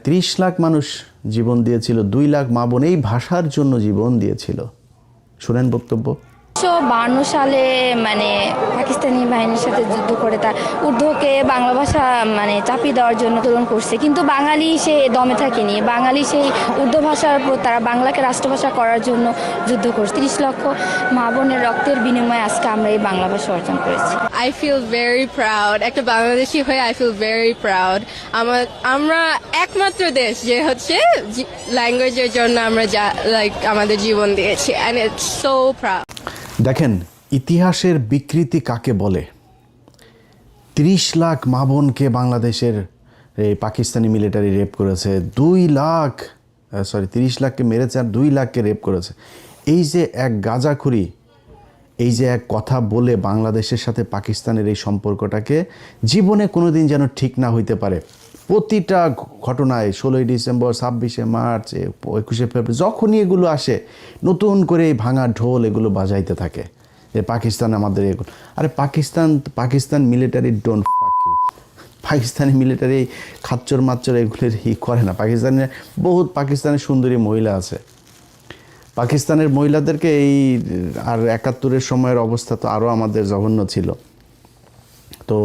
৩০ লাখ মানুষ জীবন দিয়েছিল, ২ লাখ মা বোন এই ভাষার জন্য জীবন দিয়েছিল। শুনেন বক্তব্য। 1952 সালে পাকিস্তানি বাহিনীর সাথে যুদ্ধ করে তার উর্দুকে বাংলা ভাষা চাপিয়ে দেওয়ার জন্য আন্দোলন করছে, কিন্তু বাঙালি সে দমে থাকেনি। বাঙালি সেই উর্দু ভাষার উপর তারা বাংলাকে রাষ্ট্রভাষা করার জন্য যুদ্ধ করছে। 30 লক্ষ মা বোনের রক্তের বিনিময়ে আজকে আমরা এই বাংলা ভাষা অর্জন করেছি। I feel very proud. একটা বাংলাদেশি হয়ে I feel very proud. আমরা একমাত্র দেশ যে হচ্ছে ল্যাঙ্গুয়েজের জন্য আমরা আমাদের জীবন দিয়েছি, and it's so proud. দেখেন ইতিহাসের বিকৃতি কাকে বলে। 30 লাখ মা বোনকে বাংলাদেশের পাকিস্তানি মিলিটারি রেপ করেছে, 30 লাখকে মেরেছে আর 2 লাখকে রেপ করেছে। এই যে এক গাঁজাখুরি, এই যে এক কথা বলে বাংলাদেশের সাথে পাকিস্তানের এই সম্পর্কটাকে জীবনে কোনোদিন যেন ঠিক না হইতে পারে। প্রতিটা ঘটনায় 16ই ডিসেম্বর, 26শে মার্চ, 21শে ফেব্রুয়ারি যখনই এগুলো আসে নতুন করে এই ভাঙা ঢোল এগুলো বাজাইতে থাকে যে পাকিস্তান আমাদের এগুলো। আরে Pakistan military don't fuck you. Pakistani military খাচ্চর মাচ্চর এগুলোর করে না। পাকিস্তানের সুন্দরী মহিলা আছে। পাকিস্তানের মহিলাদেরকে এই আর 71-এর সময়ের অবস্থা তো আরও আমাদের জঘন্য ছিল। তো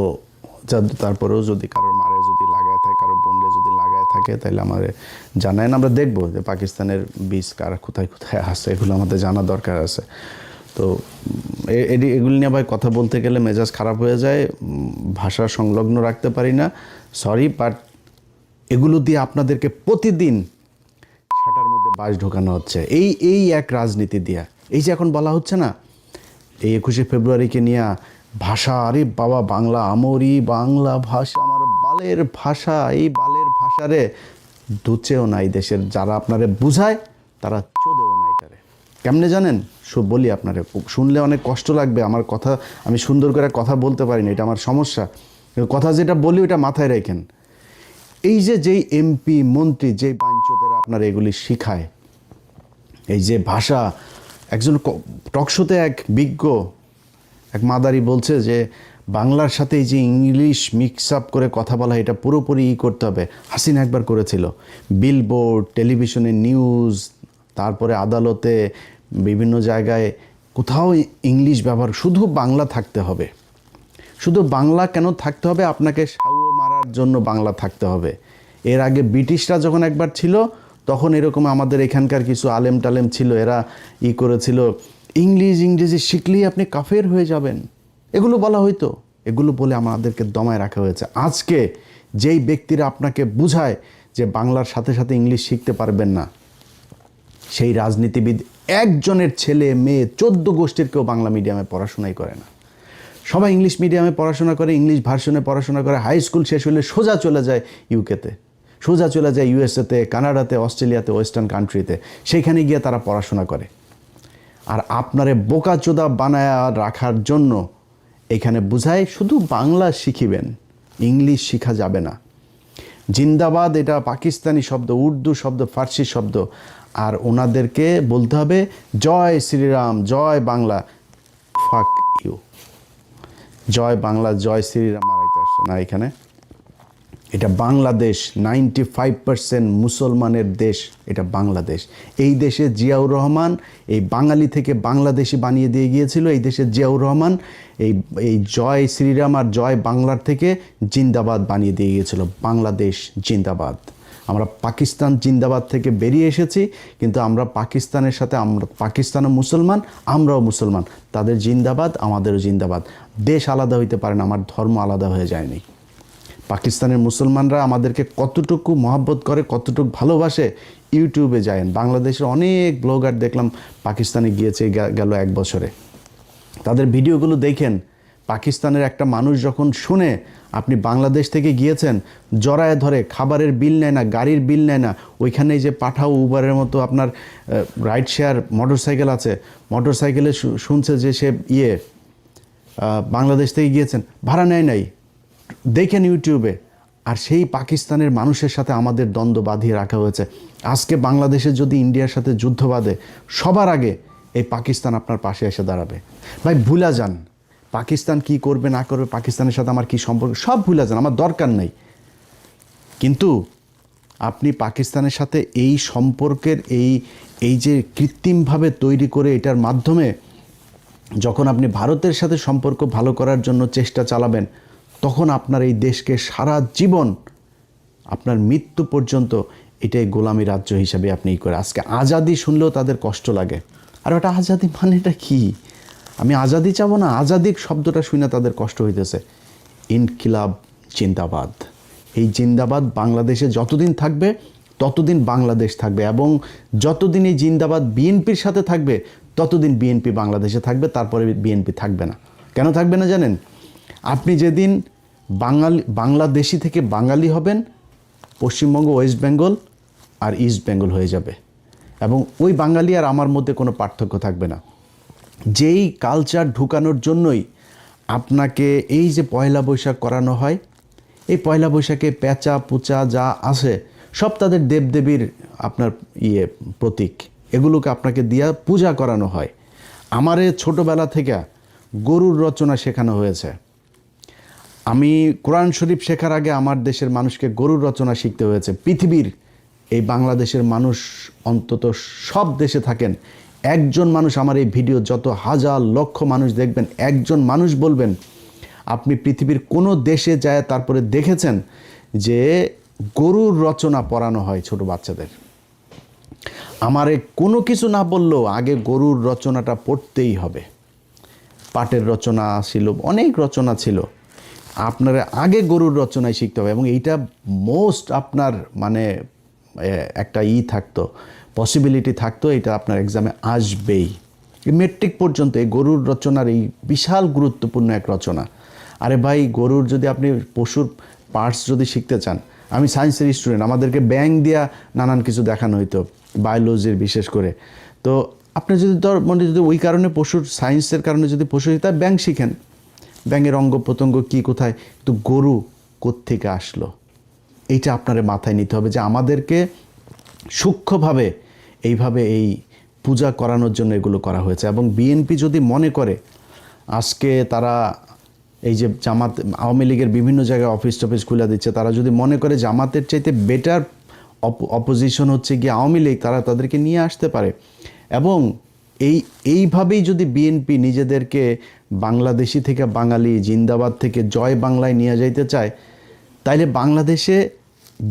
তারপরেও যদি কারোর মারে যদি লাগায় থাকে, কারো বোনরে যদি লাগায় থাকে, তাহলে আমাদের জানায় না, আমরা দেখবো যে পাকিস্তানের বীজ কার কোথায় কোথায় আসে, এগুলো আমাদের জানা দরকার আছে। তো এগুলি নিয়ে ভাই কথা বলতে গেলে মেজাজ খারাপ হয়ে যায়, ভাষা সংলগ্ন রাখতে পারি না, সরি। বাট এগুলো দিয়ে আপনাদেরকে প্রতিদিন সেটার মধ্যে বাস ঢোকানো হচ্ছে এই এক রাজনীতি দিয়া। এই যে এখন বলা হচ্ছে না এই 21শে ফেব্রুয়ারিকে নিয়ে ভাষা, আরে বাবা বাংলা আমরি, বাংলা ভাষা আমার বালের ভাষা, এই বালের ভাষারে দুচেও নাই দেশের যারা আপনারে বুঝায়, তারা চোদেও নাই তারে। কেমনে জানেন? বলি আপনারে, শুনলে অনেক কষ্ট লাগবে আমার কথা, আমি সুন্দর করে কথা বলতে পারি না, এটা আমার সমস্যা। কথা যেটা বলি ওটা মাথায় রাখেন। এই যেই এমপি মন্ত্রী, যেই বাঞ্চোদেরা আপনার এগুলি শিখায়, এই যে ভাষা, একজন টকশোতে এক বিজ্ঞ এক মাদারি বলছে যে বাংলার সাথে এই যে ইংলিশ মিক্স আপ করে কথা বলা, এটা পুরোপুরি করতে হবে। হাসিনা একবার করেছিল, বিলবোর্ড, টেলিভিশনে নিউজ, তারপরে আদালতে, বিভিন্ন জায়গায় কোথাও ইংলিশ ব্যবহার, শুধু বাংলা থাকতে হবে। শুধু বাংলা কেন থাকতে হবে? আপনাকে সাউ মারার জন্য বাংলা থাকতে হবে। এর আগে ব্রিটিশরা যখন একবার ছিল তখন এরকম আমাদের এখানকার কিছু আলেম টালেম ছিল, এরা করেছিল ইংরেজি শিখলেই আপনি কাফের হয়ে যাবেন, এগুলো বলা হয়তো। এগুলো বলে আমাদেরকে দমায় রাখা হয়েছে। আজকে যেই ব্যক্তিরা আপনাকে বুঝায় যে বাংলার সাথে সাথে ইংলিশ শিখতে পারবেন না, সেই রাজনীতিবিদ একজনের ছেলে মেয়ে 14 গোষ্ঠীর কেউ বাংলা মিডিয়ামে পড়াশোনাই করে না। সবাই ইংলিশ মিডিয়ামে পড়াশোনা করে, ইংলিশ ভার্সনে পড়াশোনা করে, হাই স্কুল শেষ হলে সোজা চলে যায় ইউকেতে, সোজা চলে যায় ইউএসএতে, কানাডাতে, অস্ট্রেলিয়াতে, ওয়েস্টার্ন কান্ট্রিতে, সেইখানে গিয়ে তারা পড়াশোনা করে। আর আপনারে বোকাচোদা বানায় রাখার জন্য এখানে বুঝায় শুধু বাংলা শিখিবেন, ইংলিশ শিখা যাবে না। জিন্দাবাদ এটা পাকিস্তানি শব্দ, উর্দু শব্দ, ফার্সি শব্দ। আর ওনাদেরকে বলতে হবে জয় শ্রীরাম, জয় বাংলা। Fuck you. জয় বাংলা, জয় শ্রীরাম মারাইতে আসছে না এখানে। এটা বাংলাদেশ, 95% মুসলমানের দেশ এটা বাংলাদেশ। এই দেশে জিয়াউর রহমান এই বাঙালি থেকে বাংলাদেশি বানিয়ে দিয়ে গিয়েছিল। এই দেশে জিয়াউর রহমান এই জয় শ্রীরাম আর জয় বাংলার থেকে জিন্দাবাদ বানিয়ে দিয়ে গিয়েছিল। বাংলাদেশ জিন্দাবাদ। আমরা পাকিস্তান জিন্দাবাদ থেকে বেরিয়ে এসেছি, কিন্তু আমরা পাকিস্তানের সাথে, আমরা পাকিস্তানও মুসলমান, আমরাও মুসলমান। তাদের জিন্দাবাদ, আমাদেরও জিন্দাবাদ। দেশ আলাদা হইতে পারে না, আমার ধর্ম আলাদা হয়ে যায়নি। পাকিস্তানের মুসলমানরা আমাদেরকে কতটুকু মহব্বত করে, কতটুকু ভালোবাসে, ইউটিউবে যায়েন। বাংলাদেশের অনেক ব্লগার দেখলাম পাকিস্তানে গিয়েছে গেল 1 বছরে, তাদের ভিডিওগুলো দেখেন। পাকিস্তানের একটা মানুষ যখন শুনে আপনি বাংলাদেশ থেকে গিয়েছেন, জড়ায় ধরে, খাবারের বিল নেয় না, গাড়ির বিল নেয় না। ওইখানে যে পাঠাও, উবারের মতো আপনার রাইড শেয়ার মোটরসাইকেল আছে, মোটরসাইকেলে শুনছে যে সে বাংলাদেশ থেকে গিয়েছেন, ভাড়া নেয় নাই, দেখেন ইউটিউবে। আর সেই পাকিস্তানের মানুষের সাথে আমাদের দ্বন্দ্ব বাঁধিয়ে রাখা হয়েছে। আজকে বাংলাদেশে যদি ইন্ডিয়ার সাথে যুদ্ধ বাঁধে, সবার আগে এই পাকিস্তান আপনার পাশে এসে দাঁড়াবে। ভাই ভুলা যান পাকিস্তান কি করবে না করবে, পাকিস্তানের সাথে আমার কি সম্পর্ক, সব ভুলা যান, আমার দরকার নেই। কিন্তু আপনি পাকিস্তানের সাথে এই সম্পর্কের এই যে কৃত্রিমভাবে তৈরি করে এটার মাধ্যমে যখন আপনি ভারতের সাথে সম্পর্ক ভালো করার জন্য চেষ্টা চালাবেন, তখন আপনার এই দেশকে সারা জীবন আপনার মৃত্যু পর্যন্ত এটাই গোলামি রাজ্য হিসাবে আপনি করে। আজকে আজাদি শুনলেও তাদের কষ্ট লাগে। আর ওটা আজাদি মানেটা কি? আমি আজাদি চাবো না, আজাদি শব্দটা শুনে তাদের কষ্ট হইতেছে। ইনকিলাব জিন্দাবাদ। এই জিন্দাবাদ বাংলাদেশে যতদিন থাকবে ততদিন বাংলাদেশ থাকবে, এবং যতদিন এই জিন্দাবাদ বিএনপির সাথে থাকবে ততদিন বিএনপি বাংলাদেশে থাকবে, তারপরে বিএনপি থাকবে না। কেন থাকবে না জানেন? আপনি যেদিন বাংলাদেশি থেকে বাঙালি হবেন, পশ্চিমবঙ্গ, ওয়েস্ট বেঙ্গল আর ইস্ট বেঙ্গল হয়ে যাবে, এবং ওই বাঙালি আর আমার মধ্যে কোনো পার্থক্য থাকবে না। যেই কালচার ঢুকানোর জন্যই আপনাকে এই যে পয়লা বৈশাখ করানো হয়, এই পয়লা বৈশাখে পেঁচা পুচা যা আছে সব তাদের দেবদেবীর আপনার প্রতীক, এগুলোকে আপনাকে দিয়া পূজা করানো হয়। আমারে ছোটোবেলা থেকে গরুর রচনা শেখানো হয়েছে। আমি কোরআন শরীফ শেখার আগে আমার দেশের মানুষকে গরুর রচনা শিখতে হয়েছে। পৃথিবীর এই বাংলাদেশের মানুষ, অন্তত সব দেশে থাকেন, একজন মানুষ আমার এই ভিডিও যত হাজার লক্ষ মানুষ দেখবেন, একজন মানুষ বলবেন আপনি পৃথিবীর কোনো দেশে যায় তারপরে দেখেছেন যে গরুর রচনা পড়ানো হয় ছোট বাচ্চাদের। আমারে কোনো কিছু না বললেও আগে গরুর রচনাটা পড়তেই হবে। পাটের রচনা ছিল, অনেক রচনা ছিল, আপনার আগে গরুর রচনায় শিখতে হবে, এবং এইটা মোস্ট আপনার মানে একটা থাকতো, পসিবিলিটি থাকতো, এটা আপনার এক্সামে আসবেই। মেট্রিক পর্যন্ত এই গরুর রচনার এই বিশাল গুরুত্বপূর্ণ এক রচনা। আরে ভাই, গরুর যদি আপনি পশুর পার্টস যদি শিখতে চান, আমি সায়েন্সের স্টুডেন্ট, আমাদেরকে ব্যাঙ দিয়া নানান কিছু দেখানো হইতো, বায়োলজির বিশেষ করে। তো আপনি যদি যদি ওই কারণে পশুর সায়েন্সের কারণে যদি পশু তাই ব্যাঙ শিখেন, ব্যাঙের অঙ্গ প্রত্যঙ্গ কী কোথায়, তো গরু কোত্থেকে আসলো, এইটা আপনার মাথায় নিতে হবে যে আমাদেরকে সূক্ষ্মভাবে এইভাবে এই পূজা করানোর জন্য এগুলো করা হয়েছে। এবং বিএনপি যদি মনে করে আজকে তারা এই যে জামাত, আওয়ামী লীগের বিভিন্ন জায়গায় অফিস টফিস খুলে দিচ্ছে, তারা যদি মনে করে জামাতের চাইতে বেটার অপোজিশন হচ্ছে গিয়ে আওয়ামী লীগ, তারা তাদেরকে নিয়ে আসতে পারে। এবং এইভাবেই যদি বিএনপি নিজেদেরকে বাংলাদেশি থেকে বাঙালি, জিন্দাবাদ থেকে জয় বাংলায় নিয়ে যাইতে চায়, তাইলে বাংলাদেশে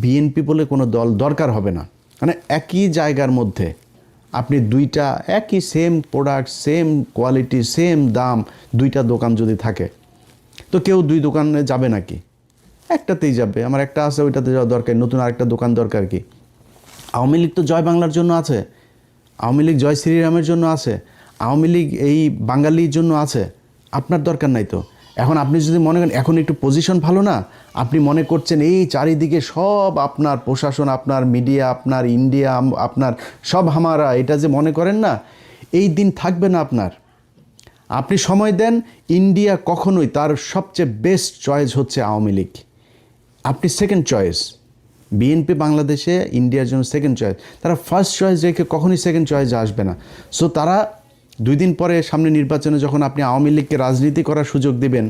বিএনপি বলে কোনো দল দরকার হবে না। মানে একই জায়গার মধ্যে আপনি দুইটা একই same product, same quality, same দাম, দুইটা দোকান যদি থাকে, তো কেউ দুই দোকানে যাবে নাকি? একটাতেই যাবে। আমার একটা আছে, ওইটাতে যাওয়া দরকার, নতুন আরেকটা দোকান দরকার কি? আওয়ামী লীগ তো জয় বাংলার জন্য আছে, আওয়ামী লীগ জয় শ্রীরামের জন্য আছে, আওয়ামী লীগ এই বাঙালির জন্য আছে, আপনার দরকার নাই তো। এখন আপনি যদি মনে করেন এখন একটু পজিশন ভালো না, আপনি মনে করছেন এই চারিদিকে সব আপনার প্রশাসন, আপনার মিডিয়া, আপনার ইন্ডিয়া, আপনার সব হামারা, এটা যে মনে করেন না, এই দিন থাকবে না আপনার। আপনি সময় দেন, ইন্ডিয়া কখনোই তার সবচেয়ে বেস্ট চয়েস হচ্ছে আওয়ামী লীগ। আপনি সেকেন্ড চয়েস, বিএনপি বাংলাদেশে ইন্ডিয়ার জন্য সেকেন্ড চয়েস, তারা ফার্স্ট চয়েস রেখে কখনোই সেকেন্ড চয়েসে আসবে না। সো তারা 2 দিন পরে সামনে নির্বাচনে যখন আপনি আওয়ামী লীগকে রাজনীতি করার সুযোগ দিবেন,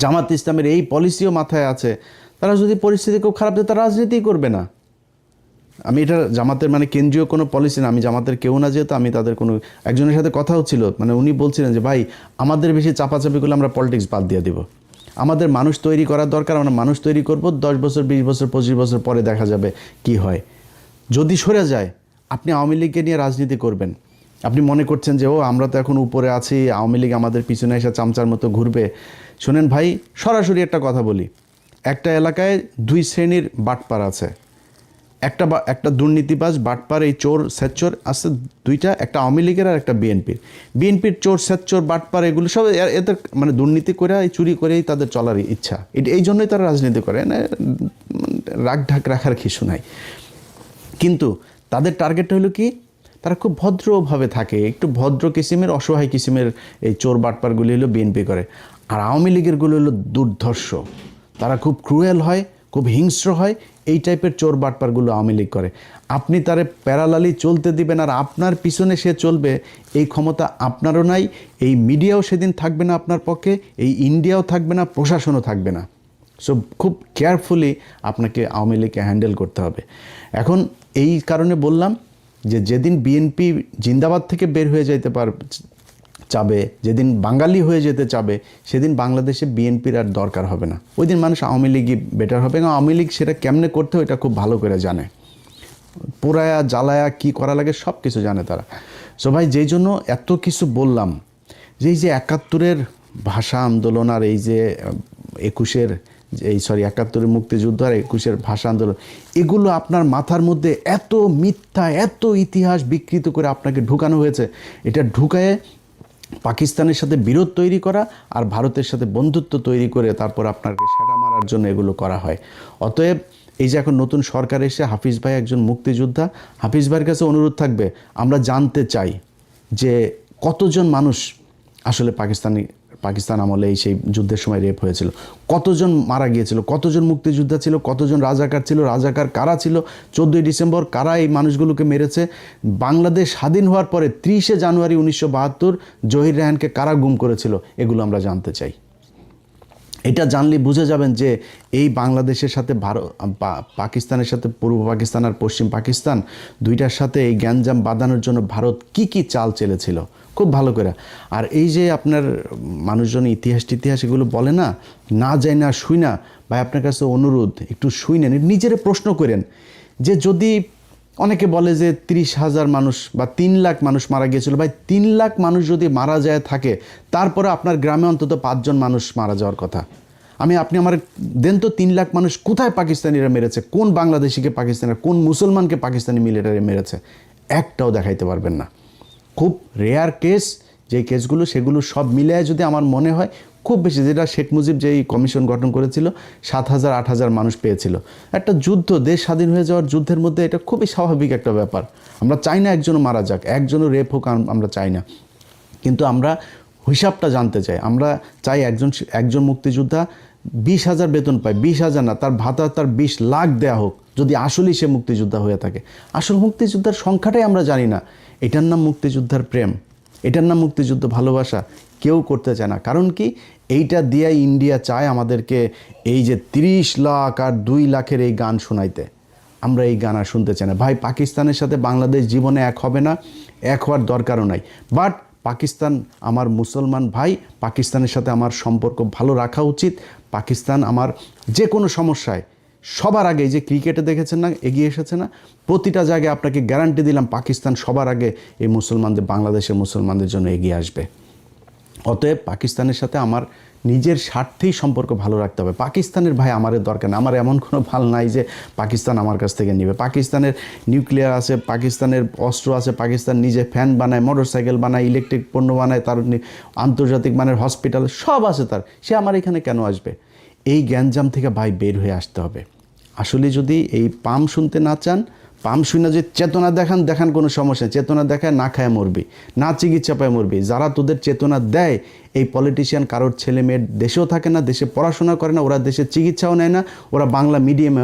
জামাত ইসলামের এই পলিসিও মাথায় আছে, তারা যদি পরিস্থিতি খুব খারাপ দেয় তারা রাজনীতি করবে না। আমি এটা জামাতের মানে কেন্দ্রীয় কোনো পলিসি না, আমি জামাতের কেউ না, যেহেতু আমি তাদের কোনো একজনের সাথে কথা হচ্ছিল, মানে উনি বলছিলেন যে ভাই আমাদের বেশি চাপাচাপি করলে আমরা পলিটিক্স বাদ দিয়ে দেবো, আমাদের মানুষ তৈরি করার দরকার, আমরা মানুষ তৈরি করব, 10 বছর 20 বছর 25 বছর পরে দেখা যাবে কি হয়। যদি সরে যায় আপনি আওয়ামী লীগকে নিয়ে রাজনীতি করবেন, আপনি মনে করছেন যে ও আমরা তো এখন উপরে আছি, আওয়ামী লীগ আমাদের পিছনে এসে চামচার মতো ঘুরবে। শোনেন ভাই, সরাসরি একটা কথা বলি, একটা এলাকায় 2 শ্রেণীর বাটপার আছে, একটা দুর্নীতিবাজ বাটপার, এই চোর স্বেচ্চোর আছে দুইটা, একটা আওয়ামী লীগের আর একটা বিএনপির চোর স্বেচ্চোর বাটপার এগুলো সব এদের মানে দুর্নীতি করে, এই চুরি করেই তাদের চলার ইচ্ছা, এই জন্যই তারা রাজনীতি করে, রাগ ঢাক রাখার কিছু নাই। কিন্তু তাদের টার্গেটটা হলো কি, তারা খুব ভদ্রভাবে থাকে, একটু ভদ্র কিসিমের, অসহায় কিসিমের এই চোর বাটপারগুলি হলো বিএনপি করে। আর আওয়ামী লীগেরগুলো হলো দুর্ধর্ষ, তারা খুব ক্রুয়েল হয়, খুব হিংস্র হয়, এই টাইপের চোর বাটপারগুলো আওয়ামী লীগ করে। আপনি তারে প্যারালালি চলতে দিবেন আর আপনার পিছনে সে চলবে, এই ক্ষমতা আপনারও নাই, এই মিডিয়াও সেদিন থাকবে না আপনার পক্ষে, এই ইন্ডিয়াও থাকবে না, প্রশাসনও থাকবে না। সো খুব কেয়ারফুলি আপনাকে আওয়ামী লীগকে হ্যান্ডেল করতে হবে। এখন এই কারণে বললাম যে যেদিন বিএনপি জিন্দাবাদ থেকে বের হয়ে যেতে চাবে, যেদিন বাঙালি হয়ে যেতে চাবে, সেদিন বাংলাদেশে বিএনপির আর দরকার হবে না। ওই দিন মানুষ আওয়ামী লীগই বেটার হবে, এবং আওয়ামী লীগ সেটা কেমনে করতে হয় এটা খুব ভালো করে জানে। পোড়ায়া জ্বালায়া কী করা লাগে সব কিছু জানে তারা। সো ভাই, যেই জন্য এত কিছু বললাম, যে এই যে ৭১-এর ভাষা আন্দোলন আর এই যে ৭১-এর মুক্তিযুদ্ধ আর ২১-এর ভাষা আন্দোলন, এগুলো আপনার মাথার মধ্যে এত মিথ্যা, এত ইতিহাস বিকৃত করে আপনাকে ঢুকানো হয়েছে। এটা ঢুকায়ে পাকিস্তানের সাথে বিরোধ তৈরি করা আর ভারতের সাথে বন্ধুত্ব তৈরি করে তারপর আপনাকে সেটা মারার জন্য এগুলো করা হয়। অতএব এই যে এখন নতুন সরকার এসে হাফিজ ভাই একজন মুক্তিযোদ্ধা, হাফিজ ভাইয়ের কাছে অনুরোধ থাকবে, আমরা জানতে চাই যে কতজন মানুষ আসলে পাকিস্তান আমলে এই সেই যুদ্ধের সময় রেপ হয়েছিল, কতজন মারা গিয়েছিল, কতজন মুক্তিযোদ্ধা ছিল, কতজন রাজাকার ছিল, রাজাকার কারা ছিল, 14ই ডিসেম্বর কারা এই মানুষগুলোকে মেরেছে, বাংলাদেশ স্বাধীন হওয়ার পরে 30শে জানুয়ারি 1972 জহির রায়হানকে কারা গুম করেছিল, এগুলো আমরা জানতে চাই। এটা জানলে বুঝে যাবেন যে এই বাংলাদেশের সাথে পাকিস্তানের সাথে পূর্ব পাকিস্তান আর পশ্চিম পাকিস্তান দুইটার সাথে এই গ্যাঞ্জাম বাঁধানোর জন্য ভারত কি চাল চেলেছিল খুব ভালো করে। আর এই যে আপনার মানুষজন ইতিহাস এগুলো বলে না যায় না শুই না, ভাই আপনার কাছে অনুরোধ, একটু শুই নেন, নিজেরা প্রশ্ন করেন যে যদি অনেকে বলে যে 30,000 মানুষ বা 3 লাখ মানুষ মারা গিয়েছিল, ভাই 3 লাখ মানুষ যদি মারা যায় থাকে, তারপরে আপনার গ্রামে অন্তত 5 জন মানুষ মারা যাওয়ার কথা। আপনি আমার দেন তো 3 লাখ মানুষ কোথায় পাকিস্তানিরা মেরেছে, কোন বাংলাদেশিকে পাকিস্তানিরা, কোন মুসলমানকে পাকিস্তানি মিলিটারি মেরেছে, একটাও দেখাইতে পারবেন না। খুব রেয়ার কেস, যেই কেসগুলো সেগুলো সব মিলিয়ে যদি আমার মনে হয় খুব বেশি, যেটা শেখ মুজিব যেই কমিশন গঠন করেছিল 7,000-8,000 মানুষ পেয়েছিল। একটা যুদ্ধ, দেশ স্বাধীন হয়ে যাওয়ার যুদ্ধের মধ্যে এটা খুবই স্বাভাবিক একটা ব্যাপার। আমরা চাই না একজনও মারা যাক, একজনও রেপ হোক, আমরা চাই না, কিন্তু আমরা হিসাবটা জানতে চাই। আমরা চাই একজন মুক্তিযোদ্ধা 20,000 বেতন পায়, 20,000 না, তার ভাতা তার 20 লাখ দেয়া হোক, যদি আসলেই সে মুক্তিযোদ্ধা হয়ে থাকে। আসল মুক্তিযোদ্ধার সংখ্যাটাই আমরা জানি না। এটার নাম মুক্তিযোদ্ধার প্রেম, এটার নাম মুক্তিযুদ্ধ ভালোবাসা কেউ করতে চায় না। কারণ কি, এইটা দিয়ে ইন্ডিয়া চায় আমাদেরকে এই যে 30 লাখ আর 2 লাখের এই গান শোনাইতে। আমরা এই গান আর শুনতে চাই না। ভাই, পাকিস্তানের সাথে বাংলাদেশ জীবনে এক হবে না, এক হওয়ার দরকারও নাই। বাট পাকিস্তান আমার মুসলমান ভাই, পাকিস্তানের সাথে আমার সম্পর্ক ভালো রাখা উচিত। পাকিস্তান আমার যে কোনো সমস্যায় সবার আগে, যে ক্রিকেটে দেখেছেন না এগিয়ে এসেছে না, প্রতিটা জায়গায় আপনাকে গ্যারান্টি দিলাম পাকিস্তান সবার আগে এই বাংলাদেশের মুসলমানদের জন্য এগিয়ে আসবে। অতএব পাকিস্তানের সাথে আমার নিজের স্বার্থেই সম্পর্ক ভালো রাখতে হবে। পাকিস্তানের ভাই আমাদের দরকার না, আমার এমন কোনো ভাল নাই যে পাকিস্তান আমার কাছ থেকে নেবে। পাকিস্তানের নিউক্লিয়ার আছে, পাকিস্তানের অস্ত্র আছে, পাকিস্তান নিজে ফ্যান বানায়, মোটরসাইকেল বানায়, ইলেকট্রিক পণ্য বানায়, তার আন্তর্জাতিক মানের হসপিটাল সব আছে তার, সে আমার এখানে কেন আসবে? এই গ্যাঞ্জাম থেকে ভাই বের হয়ে আসতে হবে। আসলে যদি এই পাম শুনতে না চান, পাম শুনে যে চেতনা দেখান কোনো সমস্যা, চেতনা দেখায় না খায় মরবি, না চিকিৎসা পায় মরবি। যারা তোদের চেতনা দেয়, এই পলিটিশিয়ান কারোর ছেলে মেয়ের দেশেও থাকে না, দেশে পড়াশোনা করে না, ওরা দেশে চিকিৎসাও নেয় না, ওরা বাংলা মিডিয়ামে